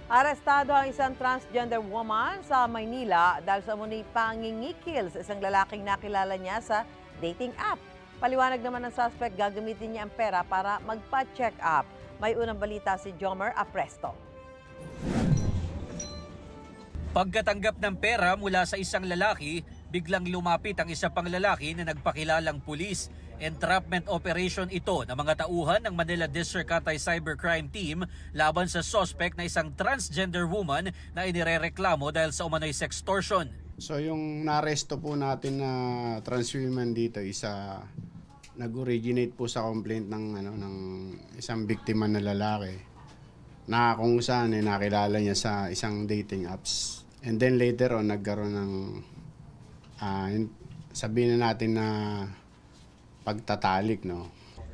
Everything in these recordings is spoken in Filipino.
Arestado ang isang transgender woman sa Maynila dahil sa umunoy pangingikil sa isang lalaking nakilala niya sa dating app. Paliwanag naman ng suspect, gagamitin niya ang pera para magpa-check up. May unang balita si Jomer Apresto. Pagkatanggap ng pera mula sa isang lalaki, biglang lumapit ang isa pang lalaki na nagpakilalang pulis. Entrapment operation ito ng mga tauhan ng Manila District Anti-Cybercrime Team laban sa suspect na isang transgender woman na inirereklamo dahil sa umano'y sextortion. So yung naresto po natin na trans woman dito isa nag-originate po sa complaint ng isang biktima na lalaki na kung saan nakilala niya sa isang dating apps. And then later on nagkaroon ng sabihin na natin na pagtatalik, no?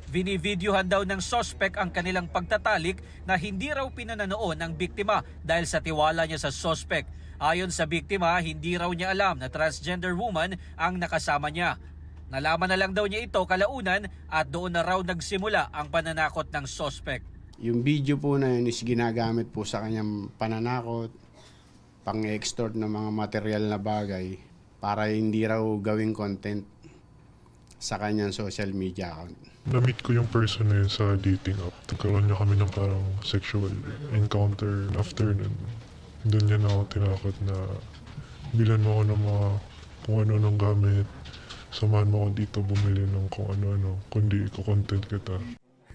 Binivideohan daw ng suspect ang kanilang pagtatalik na hindi raw pinananoon ng biktima dahil sa tiwala niya sa suspect. Ayon sa biktima, hindi raw niya alam na transgender woman ang nakasama niya. Nalaman na lang daw niya ito kalaunan at doon na raw nagsimula ang pananakot ng suspect. Yung video po na yun is ginagamit po sa kanyang pananakot, pang-extort ng mga material na bagay para hindi raw gawing content sa kanyang social media account. Na-meet ko yung person na yun sa dating app. Nagkaroon niya kami ng parang sexual encounter. After nun, doon niya na ako tinakot na bilan mo ako ng mga kung ano-anong gamit. Samahan mo ako dito bumili ng kung ano-ano. Kundi iko-content kita.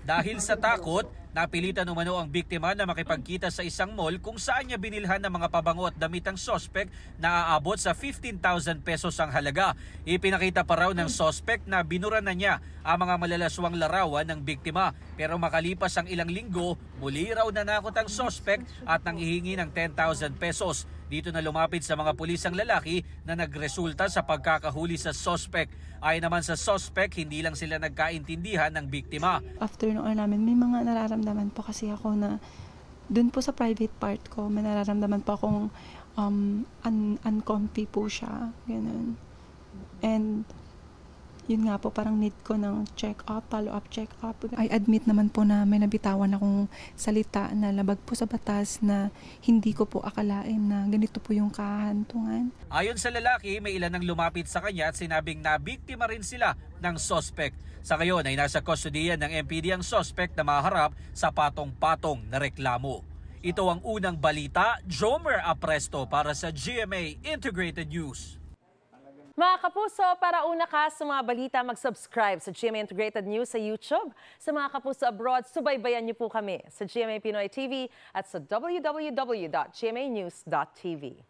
Dahil sa takot, napilitan umano ang biktima na makipagkita sa isang mall kung saan niya binilhan ng mga pabango at damit ang suspect na aabot sa 15,000 pesos ang halaga. Ipinakita pa raw ng suspect na binura na niya ang mga malalaswang larawan ng biktima. Pero makalipas ang ilang linggo, muli raw nanakot ang suspect at nanghihingi ng 10,000 pesos. Dito na lumapit sa mga pulis ang lalaki na nagresulta sa pagkakahuli sa suspect. Ayon naman sa suspect, hindi lang sila nagkaintindihan ng biktima. After noon namin, may mga nararamdaman po kasi ako na dun po sa private part ko, may nararamdaman po akong uncomfy po siya. Ganun. And yun nga po, parang need ko ng check-up, follow-up check-up. I admit naman po na may nabitawan akong salita na labag po sa batas na hindi ko po akalain na ganito po yung kahantungan. Ayon sa lalaki, may ilan ang lumapit sa kanya at sinabing na biktima rin sila ng suspect. Sa ngayon ay nasa kustodiyan ng MPD ang suspect na maharap sa patong-patong na reklamo. Ito ang unang balita, Jomer Apresto para sa GMA Integrated News. Mga kapuso, para una ka sa mga balita, mag-subscribe sa GMA Integrated News sa YouTube. Sa mga kapuso abroad, subaybayan niyo po kami sa GMA Pinoy TV at sa www.gmanews.tv.